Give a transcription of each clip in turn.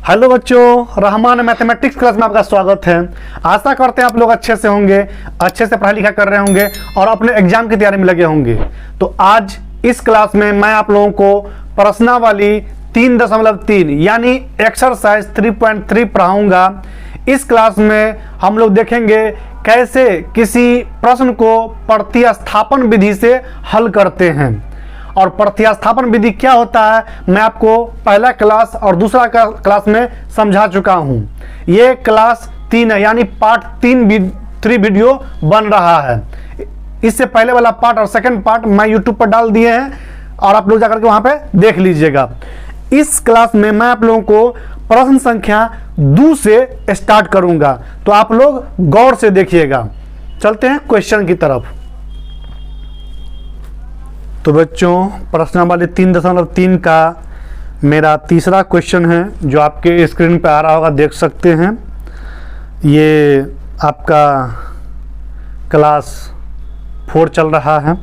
Hello बच्चों, Rahman mathematics class में आपका स्वागत है। आशा करते हैं आप लोग अच्छे से होंगे, अच्छे से पढ़ाई लिखा कर रहे होंगे और अपने एग्जाम की तैयारी में लगे होंगे। तो आज इस क्लास में मैं आप लोगों को प्रश्नावली 3.3 यानी एक्सरसाइज 3.3 पढ़ाऊंगा। इस क्लास में हम लोग देखेंगे कैसे किसी प्रश्न को प्रतिस्थापन विधि से हल करते हैं। और प्रतिस्थापन विधि क्या होता है मैं आपको पहला क्लास और दूसरा क्लास में समझा चुका हूं। ये क्लास 3 है यानी पार्ट 3 वीडियो बन रहा है। इससे पहले वाला पार्ट और सेकंड पार्ट मैं यूट्यूब पर डाल दिए हैं और आप लोग जाकर के वहां पे देख लीजिएगा। इस क्लास में मैं आप लोगों को प्रश्न संख्या 2 से स्टार्ट करूंगा, तो आप लोग गौर से देखिएगा। चलते हैं क्वेश्चन की तरफ। तो बच्चों, प्रश्नावली 3.3 का मेरा तीसरा क्वेश्चन है जो आपके स्क्रीन पे आ रहा होगा, देख सकते हैं। ये आपका क्लास 4 चल रहा है।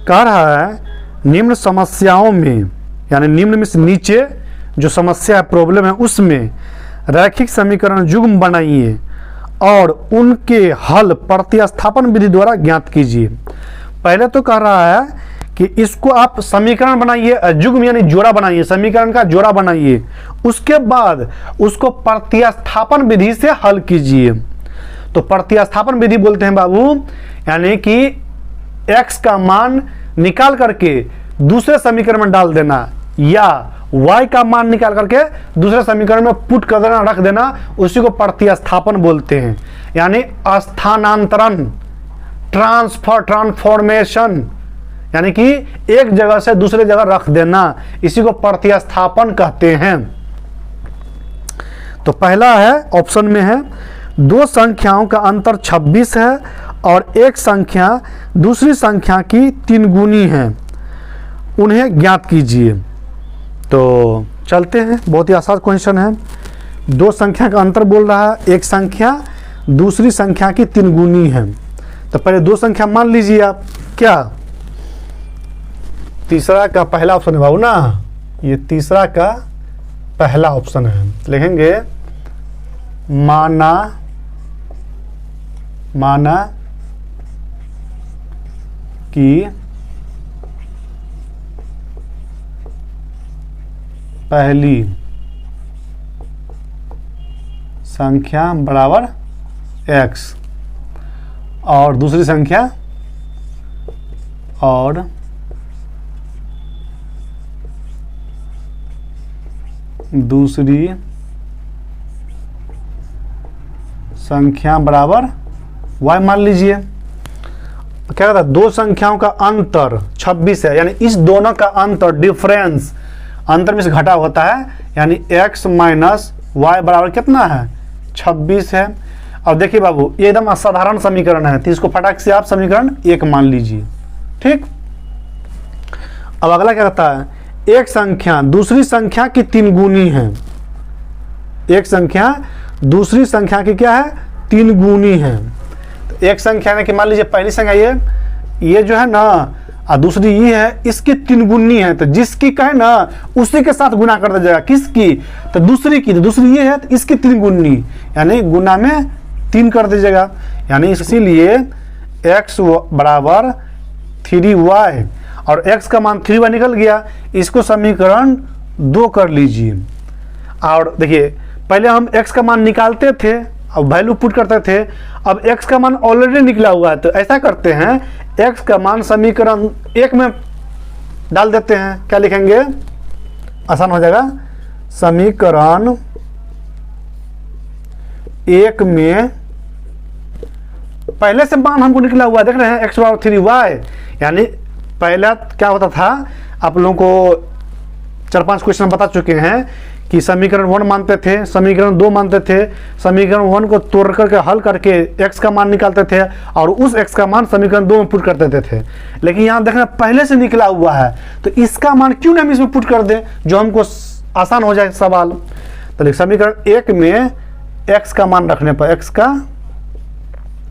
कह रहा है निम्न समस्याओं में, यानी निम्न में से नीचे जो समस्या है, प्रॉब्लम है, उसमें रैखिक समीकरण युग्म बनाइए और उनके हल प्रतिस्थापन विधि द्वारा ज्ञात कीजिए। पहले तो कह रहा है कि इसको आप समीकरण बनाइए, युग्म यानी जोड़ा बनाइए, समीकरण का जोड़ा बनाइए, उसके बाद उसको प्रतिस्थापन विधि से हल कीजिए। तो प्रतिस्थापन विधि बोलते हैं बाबू, यानी कि x का मान निकाल करके दूसरे समीकरण में डाल देना या y का मान निकाल करके दूसरे समीकरण में पुट कर देना, रख देना, उसी को प्रतिस्थापन बोलते हैं। यानी स्थानांतरण, ट्रांसफॉर्मेशन, यानी कि एक जगह से दूसरे जगह रख देना, इसी को प्रतिस्थापन कहते हैं। तो पहला है, ऑप्शन में है, दो संख्याओं का अंतर 26 है और एक संख्या दूसरी संख्या की 3 गुनी है, उन्हें ज्ञात कीजिए। तो चलते हैं, बहुत ही आसान क्वेश्चन है। दो संख्या का अंतर बोल रहा है, एक संख्या दूसरी संख्या की 3 गुनी है। तो पहले दो संख्या मान लीजिए आप, क्या तीसरा का पहला ऑप्शन है बाबू ना, ये तीसरा का पहला ऑप्शन है। लिखेंगे माना कि पहली संख्या बराबर x और दूसरी संख्या और दूसरी संख्या बराबर y मान लीजिए। क्या कहता है, दो संख्याओं का अंतर 26 है, यानी इस दोनों का अंतर, डिफरेंस, अंतर में से घटा होता है, यानी x माइनस वाई बराबर कितना है, 26 है। अब देखिए बाबू, ये एकदम असाधारण समीकरण है, तो इसको फटाक से आप समीकरण 1 मान लीजिए। ठीक, अब अगला क्या कहता है, एक संख्या दूसरी संख्या की 3 गुनी है। एक संख्या दूसरी संख्या की क्या है, 3 गुनी है। तो एक संख्या ने कि मान लीजिए पहली संख्या ये जो है ना, और दूसरी ये है, इसकी 3 गुनी है। तो जिसकी कहे ना उसी के साथ गुना कर दिया जाएगा। किसकी, तो दूसरी की। तो दूसरी ये है तो इसकी 3 गुनी, यानी गुना में 3 कर दीजिएगा। यानी इसीलिए x बराबर 3y और x का मान 3y निकल गया। इसको समीकरण 2 कर लीजिए। और देखिए, पहले हम x का मान निकालते थे, अब वैल्यू पुट करते थे। अब x का मान ऑलरेडी निकला हुआ है, तो ऐसा करते हैं, x का मान समीकरण 1 में डाल देते हैं। क्या लिखेंगे, आसान हो जाएगा। समीकरण 1 में पहले से मान हमको निकला हुआ देख रहे हैं, x बराबर 3y। यानी पहला क्या होता था, आप लोगों को 4-5 क्वेश्चन बता चुके हैं कि समीकरण 1 मानते थे, समीकरण 2 मानते थे, समीकरण 1 को तोड़ करके हल करके x का मान निकालते थे और उस x का मान समीकरण 2 में पुट कर देते थे। लेकिन यहाँ देखना पहले से निकला हुआ है, तो इसका मान क्यों नहीं हम इसमें पुट कर दें, जो हमको आसान हो जाए सवाल। तो समीकरण 1 में x का मान रखने पर, x का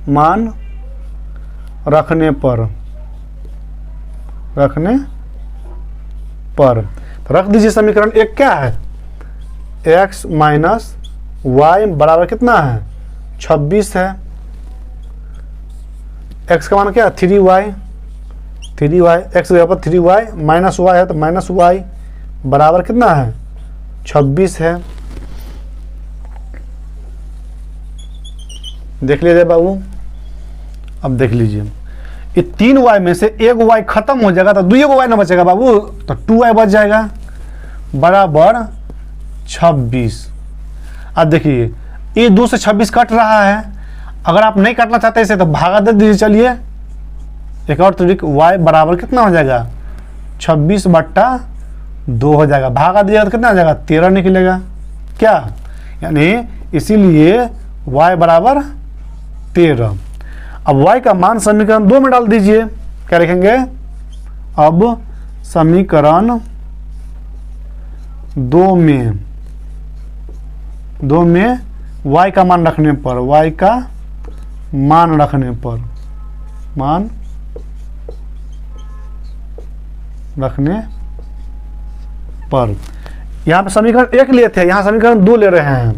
मान रखने पर तो रख दीजिए। समीकरण 1 क्या है, x माइनस वाई बराबर कितना है 26 है। x का मान क्या है 3y, x की जगह पर 3y माइनस वाई है तो माइनस वाई बराबर कितना है 26 है। देख लीजिए बाबू, अब देख लीजिए ये 3y में से एक y खत्म हो जाएगा तो 2 y ना बचेगा बाबू, तो 2y बच जाएगा बराबर 26। अब देखिए ये 2 से 26 कट रहा है, अगर आप नहीं काटना चाहते इसे तो भागा दे दीजिए। चलिए एक और तरीक y बराबर कितना हो जाएगा 26/2 हो जाएगा, भागा दिया तो कितना हो जाएगा 13 निकलेगा क्या, यानी इसीलिए y बराबर 13। अब y का मान समीकरण 2 में डाल दीजिए, क्या लिखेंगे, अब समीकरण 2 में y का मान रखने पर, y का मान रखने पर, मान रखने पर यहाँ पे समीकरण 1 लिए थे, यहाँ समीकरण 2 ले रहे हैं,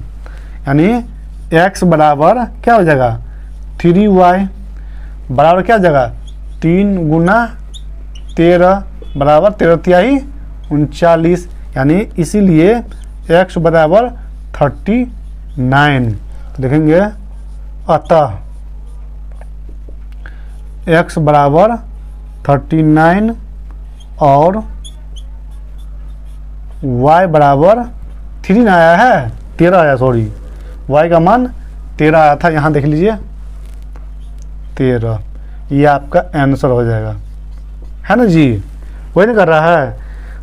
यानी x बराबर क्या हो जाएगा 3y बराबर क्या हो जाएगा 3 गुना 13 बराबर 13 तिहाई 39, यानी इसीलिए x बराबर 39। तो देखेंगे अतः x बराबर 39 और y बराबर 3 आया है 13 आया, सॉरी y का मान 13 आया था, यहाँ देख लीजिए 13, ये आपका आंसर हो जाएगा, है ना जी। वही नहीं कर रहा है,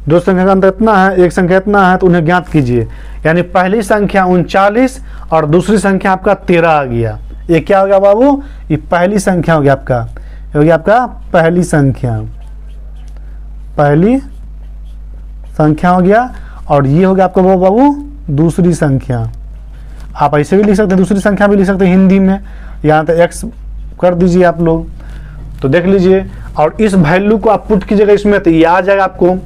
दो संख्या का अंतर इतना है, एक संख्या इतना है, तो उन्हें ज्ञात कीजिए। यानी पहली संख्या 39 और दूसरी संख्या आपका 13 आ गया। ये क्या हो गया बाबू, ये पहली संख्या हो गया आपका, ये हो गया आपका पहली संख्या हो गया, और ये हो गया आपका वो बाबू दूसरी संख्या। आप ऐसे भी लिख सकते हैं, दूसरी संख्या भी लिख सकते हैं हिंदी में, यहाँ तो x कर दीजिए आप लोग, तो देख लीजिए। और इस वैल्यू को आप पुट कीजिएगा इसमें, तो ये आ जाएगा आपको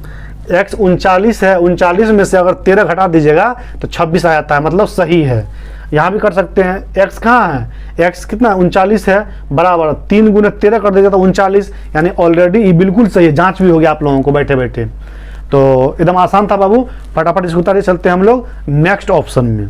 x 39 है, 39 में से अगर 13 घटा दीजिएगा तो 26 आ जाता है, मतलब सही है। यहाँ भी कर सकते हैं, x कहाँ है, x कितना 39 है बराबर 3 गुने 13 कर दीजिएगा तो 39, यानी ऑलरेडी ये बिल्कुल सही है, जांच भी हो गया आप लोगों को बैठे बैठे। तो एकदम आसान था बाबू, फटाफट इसको उतारिए, चलते हैं हम लोग नेक्स्ट ऑप्शन में।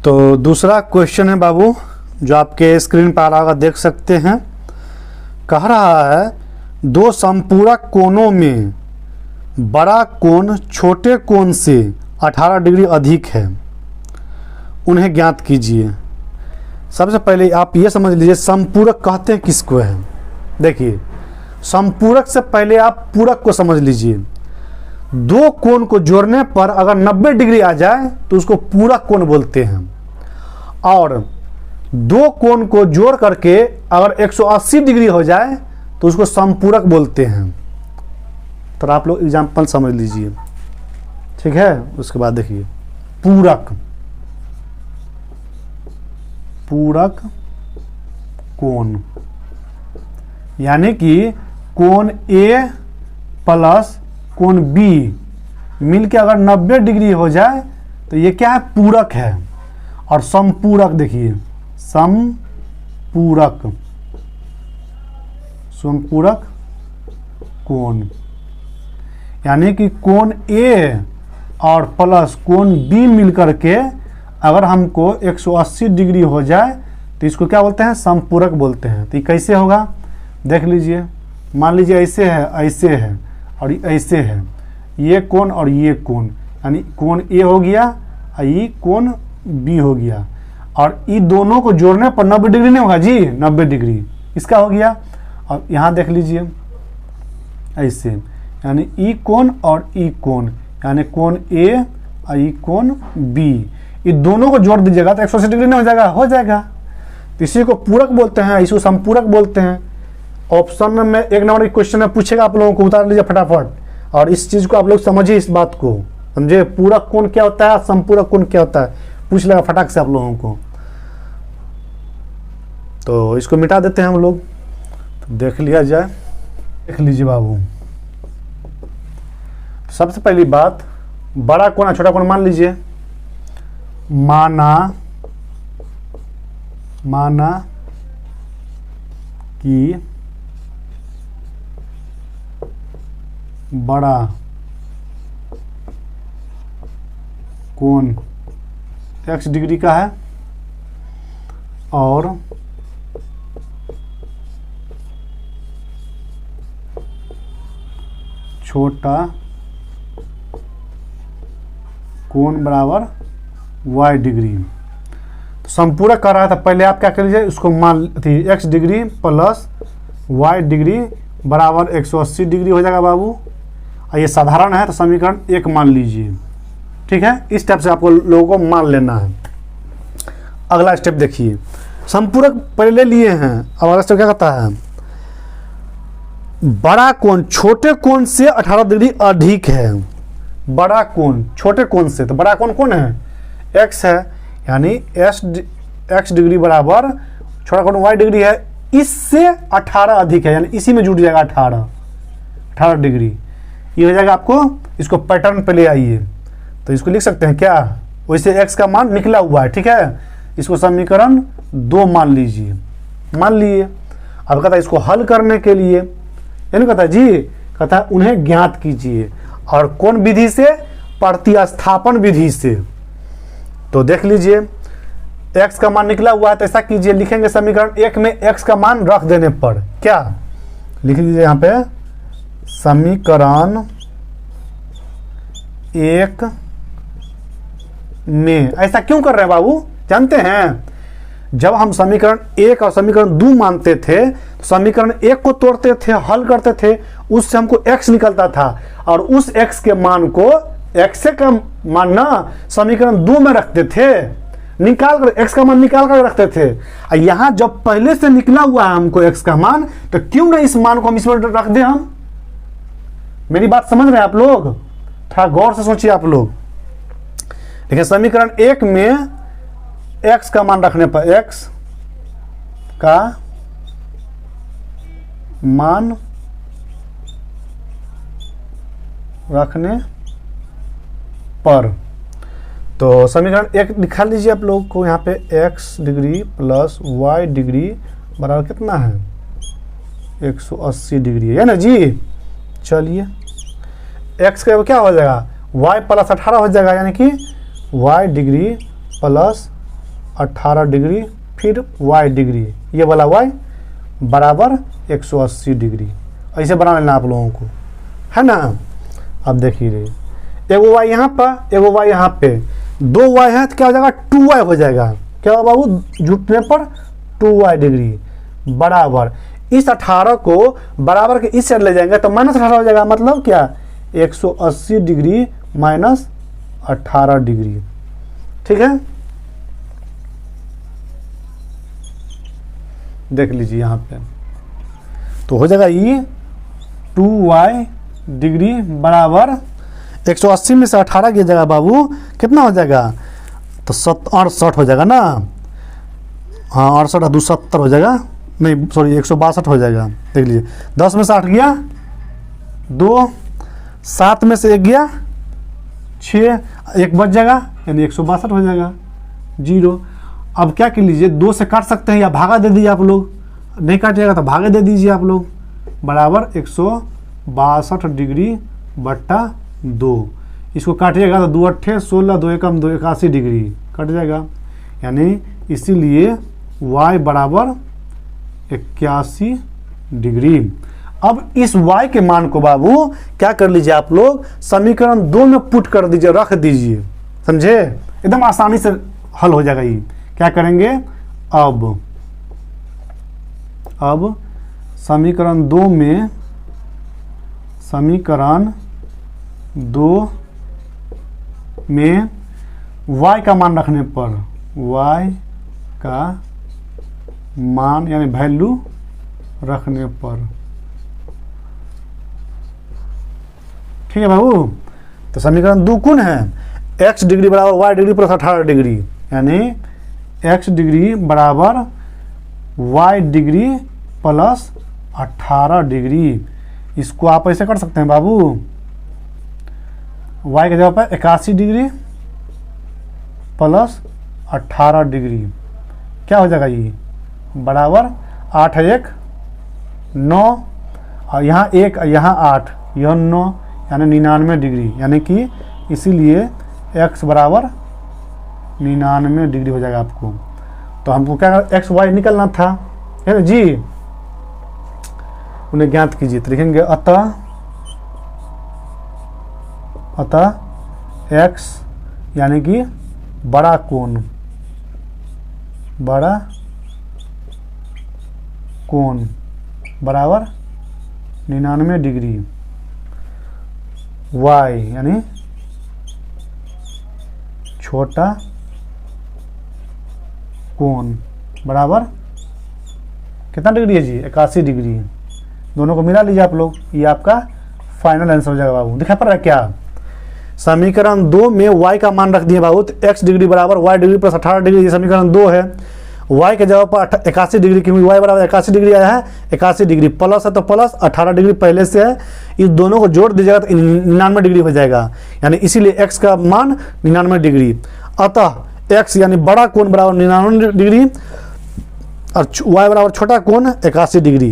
तो दूसरा क्वेश्चन है बाबू, जो आपके स्क्रीन पर आ रहा, देख सकते हैं। कह रहा है दो संपूरक कोणों में बड़ा कोण छोटे कोण से 18 डिग्री अधिक है, उन्हें ज्ञात कीजिए। सबसे पहले आप ये समझ लीजिए संपूरक कहते हैं किसको है। देखिए संपूरक से पहले आप पूरक को समझ लीजिए। दो कोण को जोड़ने पर अगर 90 डिग्री आ जाए तो उसको पूरक कोण बोलते हैं, और दो कोण को जोड़ करके अगर 180 डिग्री हो जाए तो उसको संपूरक बोलते हैं। तो आप लोग एग्जाम्पल समझ लीजिए, ठीक है। उसके बाद देखिए पूरक कोण, यानी कि कोण A प्लस कोण B मिलके अगर 90 डिग्री हो जाए तो ये क्या है, पूरक है। और समपूरक, देखिए समपूरक कोण, यानी कि कोण A और प्लस कोण B मिलकर के अगर हमको 180 डिग्री हो जाए तो इसको क्या बोलते हैं, समपूरक बोलते हैं। तो ये कैसे होगा देख लीजिए। मान लीजिए ऐसे है और ऐसे है, ये कोण और ये कोण, यानी कोण A हो गया और ये कोण B हो गया, और ये दोनों को जोड़ने पर 90 डिग्री नहीं होगा जी, 90 डिग्री इसका हो गया। और यहाँ देख लीजिए ऐसे, यानी ई कोण और ई कोण, यानी कोण A और ई कोण B, ये दोनों को जोड़ दीजिएगा तो 180 डिग्री नहीं हो जाएगा। तो इसी को पूरक बोलते हैं, इसी को संपूरक बोलते हैं। ऑप्शन में 1 नंबर के क्वेश्चन में पूछेगा, आप लोगों को उतार लीजिए फटाफट। और इस चीज़ को आप लोग समझिए, इस बात को समझे, पूरक कोण क्या होता है, संपूरक कोण क्या होता है, पूछ लेगा फटाक से आप लोगों को। तो इसको मिटा देते हैं हम लोग, तो देख लिया जाए, देख लीजिए बाबू। सबसे पहली बात, बड़ा कोण और छोटा कोण मान लीजिए। माना कि बड़ा कोण x डिग्री का है और छोटा कोण बराबर y डिग्री। तो संपूरक कर रहा था, पहले आप क्या कर लीजिए, उसको मान थी x degree plus y degree बराबर 180 डिग्री हो जाएगा बाबू। और ये साधारण है तो समीकरण 1 मान लीजिए, ठीक है। इस टाइप से आपको लोगों को मान लेना है। अगला स्टेप देखिए, संपूरक पहले लिए हैं, अब अगला स्टेप क्या कहता है, बड़ा कोण छोटे कोण से 18 डिग्री अधिक है। बड़ा कोण छोटे कोण से, तो बड़ा कोण कौन है, x है, यानी x डिग्री बराबर छोटा कोण y डिग्री है, इससे 18 अधिक है, यानी इसी में जुड़ जाएगा 18 डिग्री। ये हो जाएगा आपको, इसको पैटर्न पे ले आइए, तो इसको लिख सकते हैं क्या, वैसे x का मान निकला हुआ है, ठीक है। इसको समीकरण 2 मान लीजिए, मान लिए। अब कहता है इसको हल करने के लिए, यानी कहता है जी, कहता है उन्हें ज्ञात कीजिए, और कौन विधि से, प्रतिस्थापन विधि से। तो देख लीजिए, x का मान निकला हुआ है, तो ऐसा कीजिए, लिखेंगे समीकरण 1 में x का मान रख देने पर क्या लिख लीजिए, यहाँ पे समीकरण 1 में। ऐसा क्यों कर रहे हैं बाबू, जानते हैं, जब हम समीकरण 1 और समीकरण 2 मानते थे, तो समीकरण 1 को तोड़ते थे, हल करते थे, उससे हमको x निकलता था, और उस x के मान को, x का मान ना समीकरण 2 में रखते थे, निकाल कर x का मान निकाल कर रखते थे। और यहाँ जब पहले से निकला हुआ है हमको x का मान, तो क्यों ना इस मान को हम इसमें रख दें। हम, मेरी बात समझ रहे हैं आप लोग, थोड़ा गौर से सोचिए आप लोग। देखिए समीकरण 1 में x का मान रखने पर, x का मान रखने पर, तो समीकरण 1 लिखा लीजिए आप लोग को, यहाँ पे x degree plus y degree बराबर कितना है, 180 डिग्री है ना जी। चलिए x का क्या हो जाएगा, y प्लस 18 हो जाएगा, यानी कि y डिग्री प्लस 18 डिग्री फिर y डिग्री, ये वाला y बराबर 180 डिग्री। ऐसे बना लेना आप लोगों को, है ना। अब देखिए, एगो y यहाँ पर, एगो y यहाँ पे, 2 y है तो क्या हो जाएगा, 2y हो जाएगा। क्या होगा बाबू, जुटने पर 2y डिग्री बराबर, इस 18 को बराबर के इस साइड ले जाएंगे तो -18 हो जाएगा, मतलब क्या, 180 डिग्री माइनस 18 डिग्री, ठीक है। देख लीजिए यहाँ पे, तो हो जाएगा ये 2y डिग्री बराबर 180 में से 18 की जगह बाबू कितना हो जाएगा, तो 68 हो जाएगा ना, हाँ 68 2 70 हो जाएगा, नहीं सॉरी 162 हो जाएगा। देख लीजिए, 10 में से 8 गया 2, 7 में से 1 गया 6, 1 बच जाएगा, यानी 162 हो जाएगा 0। अब क्या कर लीजिए, 2 से काट सकते हैं या भागा दे दीजिए आप लोग, नहीं काटिएगा तो भागे दे दीजिए आप लोग, बराबर 162 डिग्री बट्टा 2। इसको काटिएगा तो 2 8 16, 2 1 2 81 डिग्री कट जाएगा, यानी इसीलिए y बराबर 81 डिग्री। अब इस y के मान को बाबू क्या कर लीजिए आप लोग, समीकरण 2 में पुट कर दीजिए, रख दीजिए, समझे, एकदम आसानी से हल हो जाएगा। ये क्या करेंगे, अब समीकरण 2 में, समीकरण 2 में y का मान रखने पर, y का मान यानी वैल्यू रखने पर ठीक है बाबू। तो समीकरण 2 कौन है, x डिग्री बराबर y डिग्री प्लस 18 डिग्री, यानी x डिग्री बराबर y डिग्री प्लस 18 डिग्री। इसको आप ऐसे कर सकते हैं बाबू, y के जगह पर 81 डिग्री प्लस 18 डिग्री, क्या हो जाएगा ये बराबर 8 1 9, और यहाँ 1 यहाँ 8 यह 9, यानी 99 डिग्री, यानी कि इसीलिए x बराबर 99 डिग्री हो जाएगा आपको। तो हमको क्या एक्स वाई निकलना था, है ना जी, उन्हें ज्ञात कीजिए। तो लिखेंगे अतः x यानी कि बड़ा कोण बराबर 99 डिग्री, y यानी छोटा कोण बराबर कितना डिग्री है जी, 81 डिग्री। दोनों को मिला लीजिए आप लोग, ये आपका फाइनल आंसर हो जाएगा बाबू। दिखा पड़ रहा है क्या, समीकरण 2 में y का मान रख दिए बाबू, तो x डिग्री बराबर y डिग्री प्लस 18 डिग्री, ये समीकरण 2 है। y के जगह पर 81 डिग्री, क्योंकि y बराबर 81 डिग्री आया है, 81 डिग्री प्लस है तो प्लस 18 डिग्री पहले से है, इस दोनों को जोड़ दीजिएगा तो 99 डिग्री हो जाएगा, यानी इसीलिए x का मान 99 डिग्री। अतः x यानी बड़ा कोण बराबर 99 डिग्री और y बराबर छोटा कोण 81 डिग्री।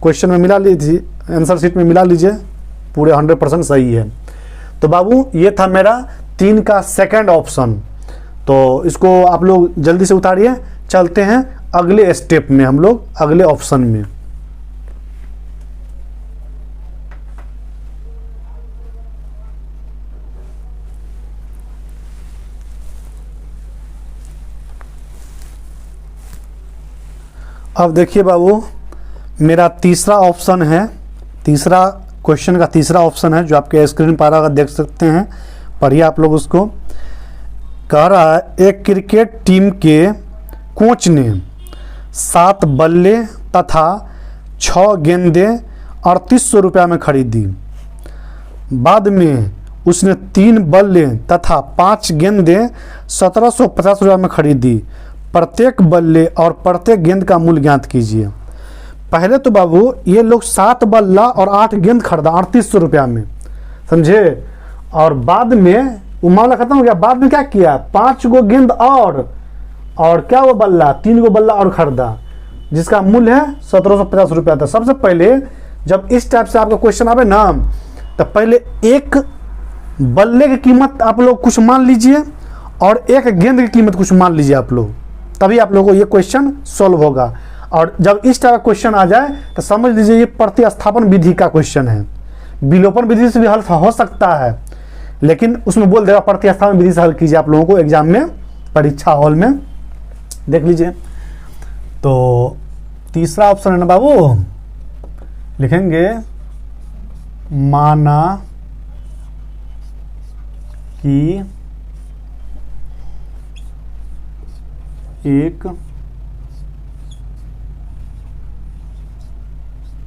क्वेश्चन में मिला लीजिए, आंसर शीट में मिला लीजिए, पूरे 100% सही है। तो बाबू ये था मेरा 3 का सेकंड ऑप्शन, तो इसको आप लोग जल्दी से उतारिए। चलते हैं अगले स्टेप में, हम लोग अगले ऑप्शन में। अब देखिए बाबू, मेरा तीसरा ऑप्शन है, तीसरा क्वेश्चन का तीसरा ऑप्शन है, जो आपके स्क्रीन पर अगर देख सकते हैं, पढ़िए आप लोग उसको। कह रहा है एक क्रिकेट टीम के कोच ने 7 बल्ले तथा 6 गेंदें 3800 रुपये में खरीदी। बाद में उसने 3 बल्ले तथा 5 गेंदें 1750 रुपये में खरीदी। प्रत्येक बल्ले और प्रत्येक गेंद का मूल्य ज्ञात कीजिए। पहले तो बाबू ये लोग 7 बल्ला और 8 गेंद खरीदा 3800 रुपया में, समझे, और बाद में वो मामला खत्म हो गया। बाद में क्या किया, 5 गो गेंद और क्या वो बल्ला, 3 गो बल्ला और खरीदा, जिसका मूल्य है 1750 रुपया था। सबसे पहले जब इस टाइप से आपका क्वेश्चन आवे ना, तो पहले एक बल्ले की कीमत आप लोग कुछ मान लीजिए और एक गेंद की कीमत कुछ मान लीजिए आप लोग, तभी आप लोगों को ये क्वेश्चन सॉल्व होगा। और जब इस तरह का क्वेश्चन आ जाए तो समझ लीजिए ये प्रतिस्थापन विधि का क्वेश्चन है। विलोपन विधि से भी हल हो सकता है, लेकिन उसमें बोल देगा प्रतिस्थापन विधि से हल कीजिए आप लोगों को एग्जाम में, परीक्षा हॉल में देख लीजिए। तो तीसरा ऑप्शन है ना बाबू, लिखेंगे माना कि एक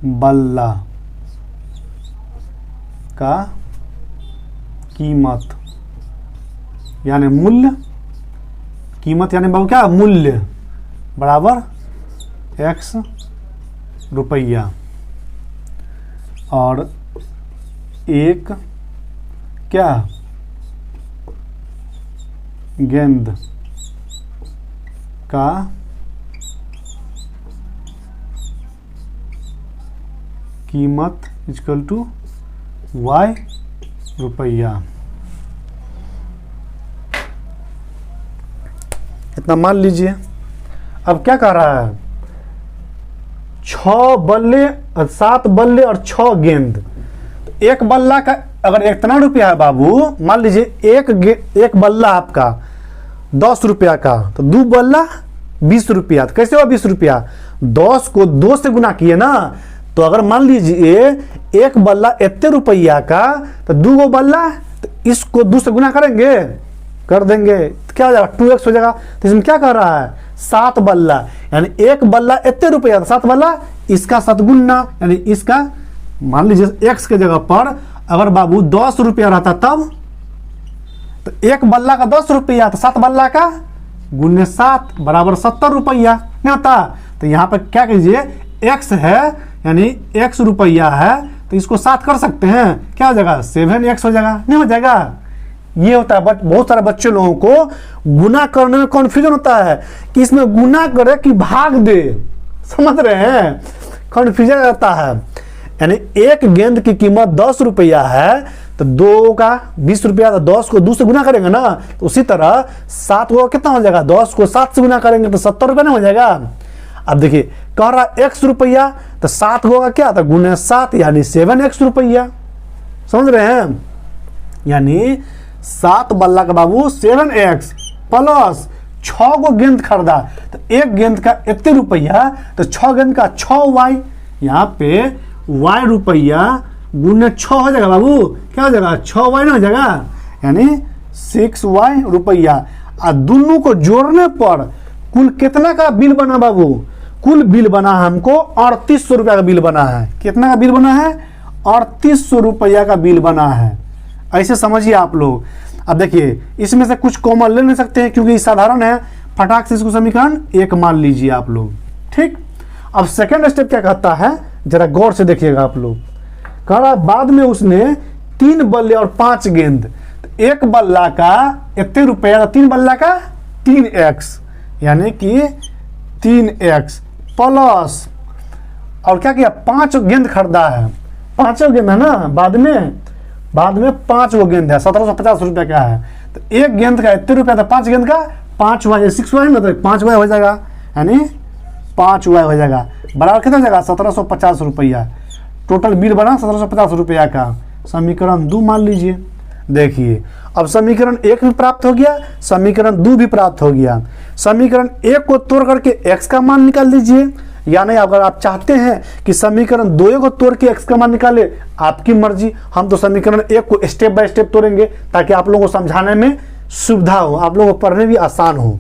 बल्ला का कीमत यानी मूल्य, कीमत यानी बाबू क्या, मूल्य बराबर x रुपया, और एक क्या गेंद का कीमत इक्वल टू y रुपया, इतना मान लीजिए। अब क्या कह रहा है, 6 बल्ले 7 बल्ले और 6 गेंद, एक बल्ला का अगर इतना रुपया है बाबू, मान लीजिए एक बल्ला आपका 10 रुपया का, तो 2 बल्ला 20 रुपया। तो कैसे हुआ 20 रुपया, 10 को 2 से गुना किए ना, तो अगर मान लीजिए एक बल्ला इतने रुपया का, तो 2 गो बल्ला, तो इसको 2 से गुना करेंगे, कर देंगे, तो क्या हो जाएगा 2x हो जाएगा। तो इसमें क्या कर रहा है, 7 बल्ला, यानी एक बल्ला इतने रुपया, 7 बल्ला इसका 7 गुना, यानी इसका मान लीजिए x के जगह पर अगर बाबू 10 रुपया रहता तब, तो एक बल्ला का 10 रुपया, तो 7 बल्ला का गुने 7 बराबर 70 रुपया नहीं होता। तो यहाँ पर क्या कीजिए, x है यानी x रुपया है, तो इसको 7 कर सकते हैं, क्या हो जाएगा 7x हो जाएगा, नहीं हो जाएगा। ये होता है, बट बहुत सारे बच्चे लोगों को गुना करने में कन्फ्यूजन होता है कि इसमें गुना करे कि भाग दे, समझ रहे हैं, कन्फ्यूजन रहता है। यानी एक गेंद की कीमत 10 रुपया है, तो 2 का 20 रुपया, तो 10 को 2 से गुना करेंगे ना, तो उसी तरह 7 को कितना हो जाएगा, 10 को 7 से गुना करेंगे तो 70 रुपया नहीं हो जाएगा। अब देखिए कह रहा x रुपया, तो 7 होगा क्या, तो गुने 7 यानी 7x रुपया, समझ रहे हैं। यानी 7 बल्ला का बाबू 7x प्लस 6 को गेंद खरीदा, तो एक गेंद का इतने रुपया, तो 6 गेंद का 6y, यहाँ पे y रुपया गुने 6 हो जाएगा बाबू, क्या हो जाएगा 6y ना हो जाएगा, यानी 6y रुपया। और दोनों को जोड़ने पर कुल कितना का बिल बना बाबू, कुल बिल बना हमको 3800 रुपया का बिल बना है। कितना का बिल बना है, 3800 रुपया का बिल बना है। ऐसे समझिए आप लोग। अब देखिए इसमें से कुछ कॉमन ले नहीं सकते हैं क्योंकि साधारण है, फटाक से इसको समीकरण 1 मान लीजिए आप लोग, ठीक। अब सेकेंड स्टेप क्या कहता है, जरा गौर से देखिएगा आप लोग। कह रहा बाद में उसने 3 बल्ले और 5 गेंद, तो एक बल्ला का इतने रुपया, 3 बल्ला का 3x, यानी कि 3x प्लस, और क्या किया 5 गेंद खरीदा है, 5 गेंद है ना, बाद में 5 वो गेंद है, 1750 रुपया का है, तो एक गेंद का इतने रुपया था, 5 गेंद का 5y 6y ना, तो 5y हो जाएगा, यानी 5y हो जाएगा, बराबर कितना हो जाएगा 1750 रुपया। टोटल बिल बना 1750 रुपया का। समीकरण 2 मान लीजिए। देखिए अब समीकरण 1 भी प्राप्त हो गया, समीकरण 2 भी प्राप्त हो गया। समीकरण 1 को तोड़ करके x का मान निकाल दीजिए, यानी अगर आप चाहते हैं कि समीकरण 2 को तोड़ के x का मान निकाले, आपकी मर्जी। हम तो समीकरण 1 को स्टेप बाय स्टेप तोड़ेंगे ताकि आप लोगों को समझाने में सुविधा हो, आप लोगों को पढ़ने भी आसान हो।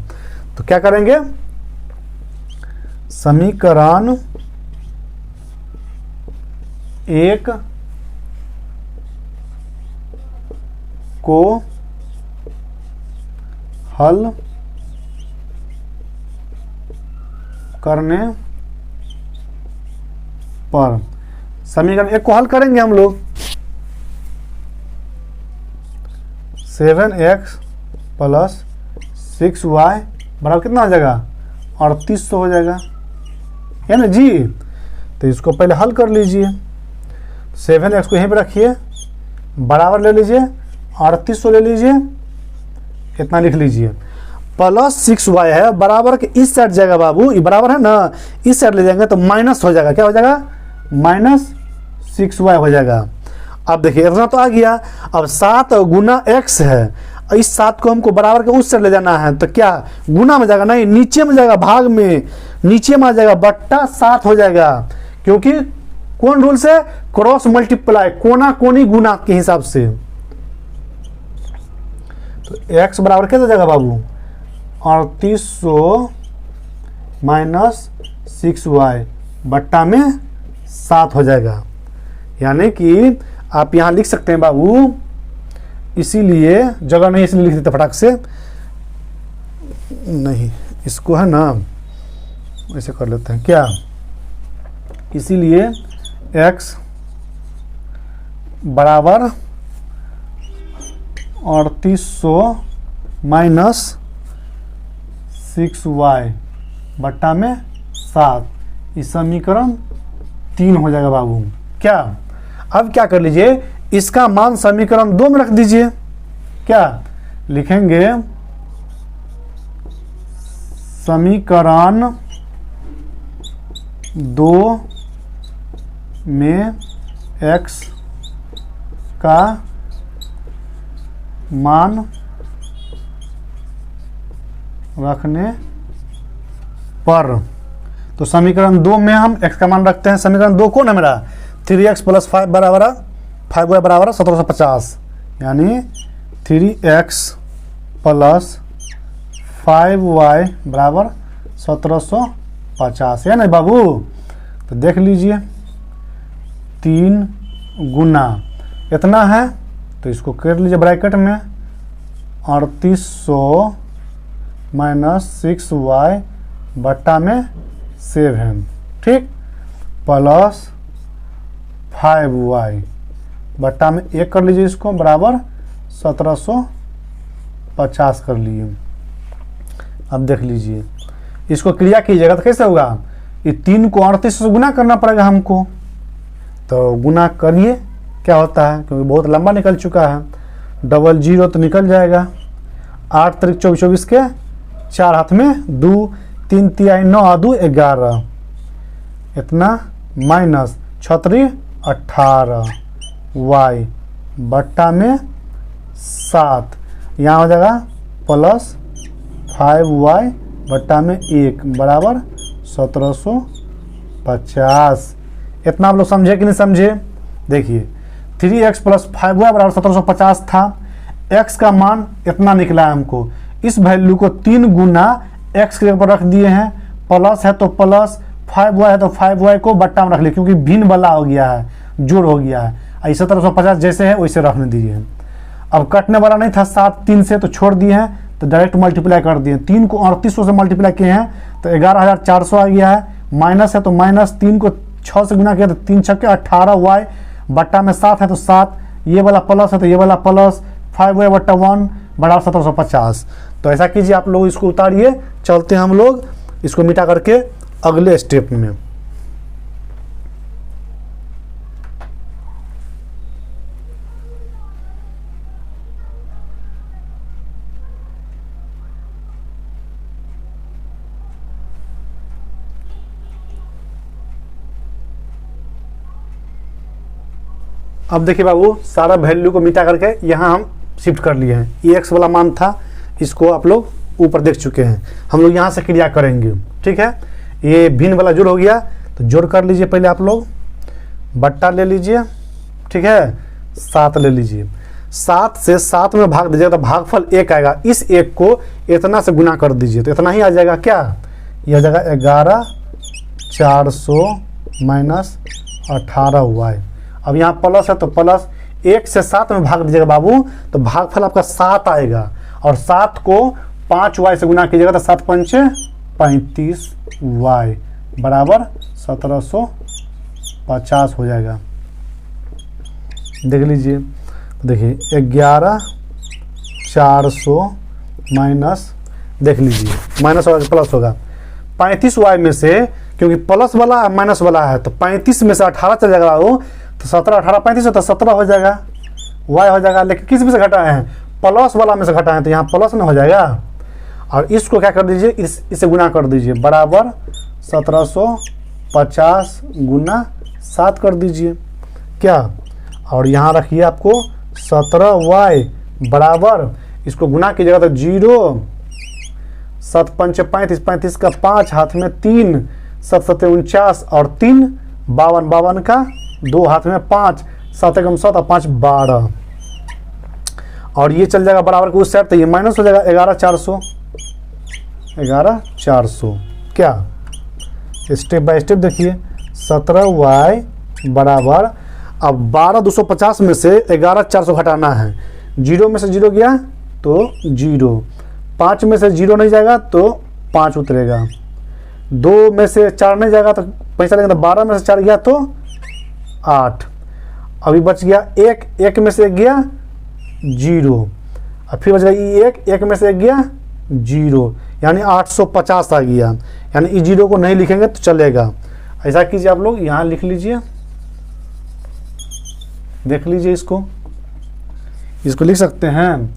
तो क्या करेंगे, समीकरण 1 को हल करने पर, समीकरण 1 को हल करेंगे हम लोग, 7x प्लस 6y बराबर कितना हो जाएगा 3800 हो जाएगा, है ना जी। तो इसको पहले हल कर लीजिए, 7x को यहीं पर रखिए, बराबर ले लीजिए 3800 ले लीजिए, कितना लिख लीजिए, प्लस 6y है, बराबर के इस साइड जाएगा बाबू, ये बराबर है ना, इस साइड ले जाएंगे तो माइनस हो जाएगा, क्या हो जाएगा माइनस 6y हो जाएगा। अब देखिए इतना तो आ गया। अब 7 गुना x है, इस 7 को हमको बराबर के उस साइड ले जाना है, तो क्या गुना में जाएगा, नहीं नीचे में जाएगा, भाग में नीचे में आ जाएगा, बट्टा 7 हो जाएगा, क्योंकि कौन रूल से, क्रॉस मल्टीप्लाई, कोना कोनी गुना के हिसाब से। तो x बराबर क्या हो जाएगा बाबू 3800 माइनस 6y बट्टा में 7 हो जाएगा। यानी कि आप यहाँ लिख सकते हैं बाबू, इसीलिए जगह नहीं इसलिए लिख देते फटाक से, नहीं इसको है ना ऐसे कर लेते हैं क्या, इसीलिए x बराबर 3800 माइनस 6y बट्टा में 7, इस समीकरण 3 हो जाएगा बाबू। क्या अब क्या कर लीजिए, इसका मान समीकरण 2 में रख दीजिए, क्या लिखेंगे, समीकरण 2 में x का मान रखने पर, तो समीकरण 2 में हम x का मान रखते हैं। समीकरण 2 कौन है मेरा, 3x प्लस 5 बराबर 5y बराबर 1750, यानी 3x प्लस 5y बराबर 1750, है ना बाबू। तो देख लीजिए 3 गुना इतना है तो इसको कर लीजिए ब्रैकेट में 3800 माइनस 6y बट्टा में 7, ठीक, प्लस 5y बट्टा में 1 कर लीजिए, इसको बराबर 1750 कर लिए। अब देख लीजिए इसको क्रिया कीजिएगा तो कैसे होगा, ये 3 को 38 से गुना करना पड़ेगा हमको, तो गुना करिए क्या होता है, क्योंकि बहुत लंबा निकल चुका है, 00 तो निकल जाएगा, 8 तारीख 24 के 4 हाथ में 2 3 3 9 2 11 इतना माइनस 36 18 y बट्टा में 7, यहाँ हो जाएगा प्लस 5y बट्टा में 1 बराबर 1750। इतना आप लोग समझे कि नहीं समझे। देखिए 3x प्लस 5y बराबर 1750 था, x का मान इतना निकला है हमको, इस वैल्यू को 3 गुना x के ऊपर रख दिए हैं, प्लस है तो प्लस, 5y है तो 5y को बट्टा में रख लिए, क्योंकि भिन्न वाला हो गया है, जोड़ हो गया है, 1750 जैसे है वैसे रखने दीजिए। अब कटने वाला नहीं था 7 3 से, तो छोड़ दिए हैं, तो डायरेक्ट मल्टीप्लाई कर दिए, 3 को 3800 से मल्टीप्लाई किए हैं तो 11400 आ गया है, माइनस है तो माइनस, 3 को 6 से गुना किया तो 3 छक्के 18y बट्टा में 7 है तो 7, ये वाला प्लस है तो ये वाला प्लस, 5y बट्टा 1 बराबर 1750। तो ऐसा कीजिए आप लोग, इसको उतारिए, चलते हैं हम लोग इसको मिटा करके अगले स्टेप में। अब देखिए बाबू, सारा वैल्यू को मिटा करके यहाँ हम शिफ्ट कर लिए हैं, ये x वाला मान था, इसको आप लोग ऊपर देख चुके हैं, हम लोग यहाँ से क्रिया करेंगे, ठीक है। ये भिन्न वाला जोड़ हो गया तो जोड़ कर लीजिए, पहले आप लोग बट्टा ले लीजिए, ठीक है, 7 ले लीजिए, 7 से 7 में भाग दीजिएगा तो भागफल 1 आएगा, इस 1 को इतना से गुना कर दीजिए तो इतना ही आ जाएगा, क्या ये आ जाएगा 11400 माइनस 18y। अब यहाँ प्लस है तो प्लस, 1 से 7 में भाग दीजिएगा बाबू तो भागफल आपका 7 आएगा, और 7 को 5y से गुना कीजिएगा तो 7 पंचे 35y बराबर 1750 हो जाएगा। देख लीजिए, देखिए 11400 माइनस, देख लीजिए माइनस होगा प्लस होगा, 35y में से, क्योंकि प्लस वाला माइनस वाला है तो 35 में से 18 चल जाएगा वो, तो 17 18 35 है तो 17 हो जाएगा, y हो जाएगा, लेकिन किस में से घटाए हैं, प्लस वाला में से घटाए हैं तो यहाँ प्लस में हो जाएगा, और इसको क्या कर दीजिए, इसे गुना कर दीजिए, बराबर 1750 गुना 7 कर दीजिए, क्या, और यहाँ रखिए आपको 17y बराबर, इसको गुना कीजिएगा तो 0, 7 पंचे 35, 35 का 5 हाथ में 3, 7 7 49 और 3 52, 52 का 2 हाथ में 5, 7 एकम 7 और 5 12, और ये चल जाएगा बराबर के उस साइड तो ये माइनस हो जाएगा 11400, 11400, क्या, स्टेप बाय स्टेप देखिए, 17y बराबर, अब 12250 में से 11400 घटाना है, 0 में से 0 गया तो 0, 5 में से 0 नहीं जाएगा तो 5 उतरेगा, 2 में से 4 नहीं जाएगा तो पैसा लगेगा, तो 12 में से 4 गया तो 8, अभी बच गया 1 में से 1 गया 0, अब फिर बच गया 1 में से 1 गया 0, यानी 850 आ गया, यानी इस 0 को नहीं लिखेंगे तो चलेगा। ऐसा कीजिए आप लोग, यहाँ लिख लीजिए, देख लीजिए, इसको लिख सकते हैं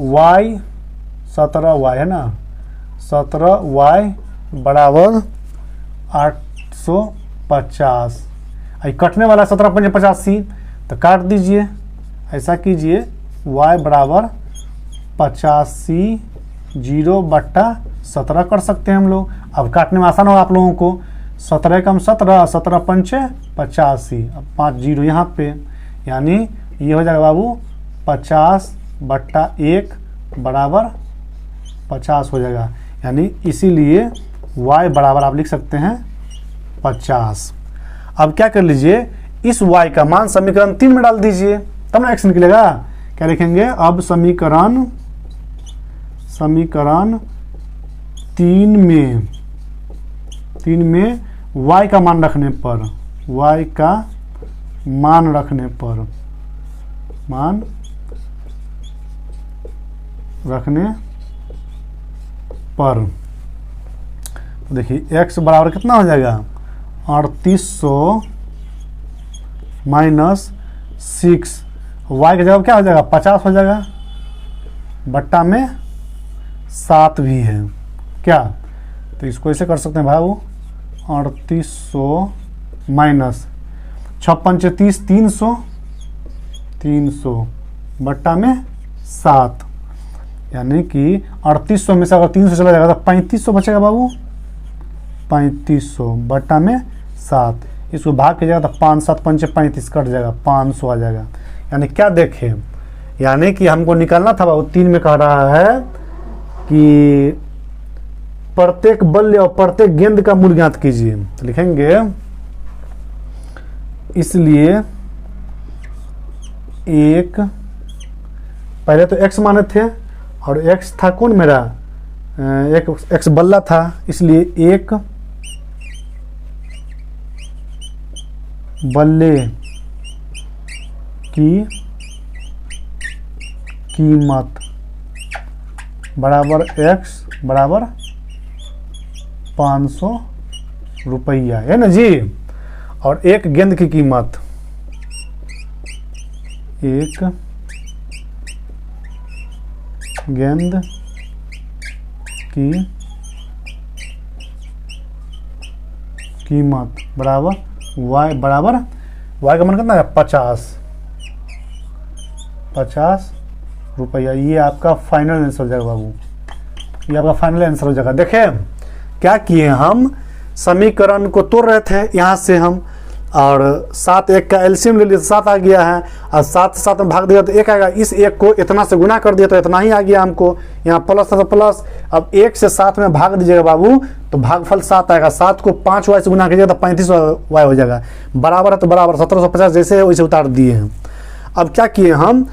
y 17y है ना, 17y बराबर 850, कटने वाला 17 पंजे 85 तो काट दीजिए, ऐसा कीजिए y बराबर 85 0 बट्टा 17 कर सकते हैं हम लोग, अब काटने में आसान होगा आप लोगों को, 17 कम 17, 17 पंचे 85, अब 5 0 यहाँ पे, यानी ये हो जाएगा बाबू 50 बट्टा 1 बराबर 50 हो जाएगा, यानी इसीलिए y बराबर आप लिख सकते हैं 50। अब क्या कर लीजिए, इस y का मान समीकरण 3 में डाल दीजिए, तब ना x निकलेगा। क्या लिखेंगे, अब समीकरण 3 में y का मान रखने पर, y का मान रखने पर तो देखिए x बराबर कितना हो जाएगा, 3800 माइनस 6, y की जगह क्या हो जाएगा, 50 हो जाएगा, बट्टा में 7 भी है क्या। तो इसको ऐसे कर सकते हैं भाई, 3800 माइनस 56 30 300 बट्टा में 7, यानी कि 3800 में से अगर 300 चला जाएगा तो 3500 बचेगा बाबू, 3500 बट्टा में 7, इसको भाग के जाएगा तो 5 7 5 35 कट जाएगा, 500 आ जाएगा। यानी क्या देखें, यानी कि हमको निकालना था बाबू, 3 में कह रहा है कि प्रत्येक बल्ले और प्रत्येक गेंद का मूल्य ज्ञात कीजिए। तो लिखेंगे, इसलिए एक, पहले तो x माने थे और x था कौन मेरा, एक x बल्ला था, इसलिए एक बल्ले की कीमत बराबर x बराबर 500 रुपया है ना जी। और एक गेंद की कीमत, एक गेंद की कीमत बराबर y बराबर, y का मान कितना है, 50 रुपया। ये आपका फाइनल आंसर हो जाएगा बाबू, ये आपका फाइनल आंसर हो जाएगा। देखें क्या किए, हम समीकरण को तोड़ रहे थे यहाँ से हम, और 7 1 का एलसीएम ले लिया तो 7 आ गया है, और 7 7 में भाग दिया तो 1 आएगा, इस 1 को इतना से गुना कर दिया तो इतना ही आ गया हमको, यहाँ प्लस था तो प्लस। अब 1 से 7 में भाग दीजिएगा बाबू तो भागफल 7 आएगा, 7 को 5 y से गुना कीजिएगा तो 35 y हो जाएगा, बराबर है तो बराबर 1750 जैसे है वैसे उतार दिए हैं। अब क्या किए हम,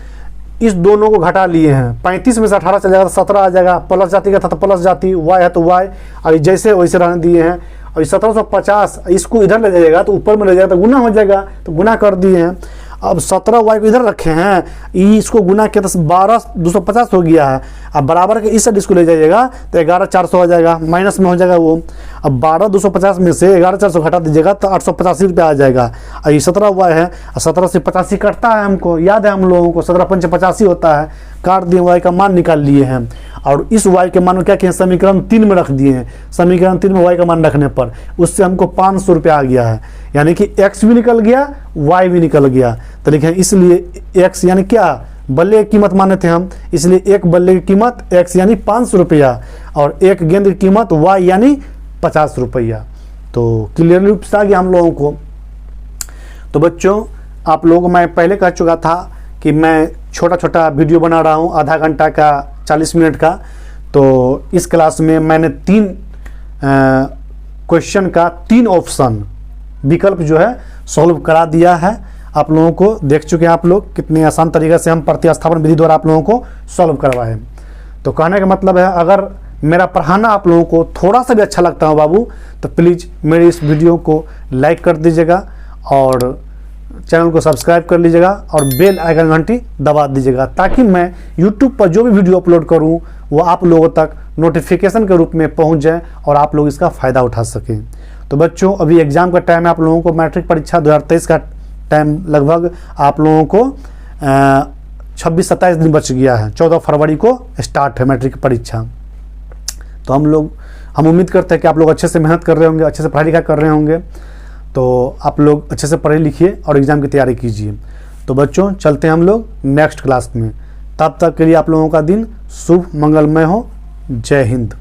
इस दोनों को घटा लिए हैं, 35 में से 18 चल जाएगा तो 17 आ जाएगा, प्लस जाति का था तो प्लस जाति, y है तो y, और जैसे वैसे रहने दिए हैं। और 1750 इसको इधर ले जाइएगा तो ऊपर में ले जाएगा तो गुना हो जाएगा, तो गुना कर दिए हैं। अब 17 y को इधर रखे हैं, इसको गुना किया तो 12 250 हो गया है। अब बराबर के इस साइड इसको ले जाइएगा तो 11 400 हो जाएगा, माइनस में हो जाएगा वो। अब 12 250 में से 11 400 घटा दीजिएगा तो 885 रुपये आ जाएगा। और ये 17 y है, 17 से 85 कटता है, हमको याद है हम लोगों को 17 5 85 होता है, काट दिए, y का मान निकाल लिए हैं। और इस y के मान को क्या किए, समीकरण 3 में रख दिए हैं। समीकरण 3 में y का मान रखने पर उससे हमको 500 रुपये आ गया है, यानी कि x भी निकल गया y भी निकल गया। तो लिखें, इसलिए x यानी क्या, बल्ले की कीमत माने थे हम, इसलिए एक बल्ले की कीमत x यानी 500 रुपया, और एक गेंद की कीमत y यानी 50 रुपया। तो क्लियरली रूप से आ गया हम लोगों को। तो बच्चों, आप लोगों को मैं पहले कह चुका था कि मैं छोटा छोटा वीडियो बना रहा हूँ, आधा घंटा का 40 मिनट का। तो इस क्लास में मैंने 3 क्वेश्चन का 3 ऑप्शन विकल्प जो है सॉल्व करा दिया है। आप लोगों को देख चुके हैं आप लोग कितने आसान तरीके से हम प्रतिस्थापन विधि द्वारा आप लोगों को सॉल्व करवाए। तो कहने का मतलब है, अगर मेरा पढ़ाना आप लोगों को थोड़ा सा भी अच्छा लगता हो बाबू, तो प्लीज़ मेरे इस वीडियो को लाइक कर दीजिएगा और चैनल को सब्सक्राइब कर लीजिएगा और बेल आइकन घंटी दबा दीजिएगा, ताकि मैं यूट्यूब पर जो भी वीडियो अपलोड करूं वो आप लोगों तक नोटिफिकेशन के रूप में पहुंच जाए और आप लोग इसका फ़ायदा उठा सकें। तो बच्चों, अभी एग्ज़ाम का टाइम है, आप लोगों को मैट्रिक परीक्षा 2023 का टाइम लगभग आप लोगों को 26-27 दिन बच गया है। 14 फरवरी को स्टार्ट है मैट्रिक परीक्षा। तो हम उम्मीद करते हैं कि आप लोग अच्छे से मेहनत कर रहे होंगे, अच्छे से पढ़ाई लिखाई कर रहे होंगे। तो आप लोग अच्छे से पढ़े लिखिए और एग्ज़ाम की तैयारी कीजिए। तो बच्चों, चलते हैं हम लोग नेक्स्ट क्लास में। तब तक के लिए आप लोगों का दिन शुभ मंगलमय हो। जय हिंद।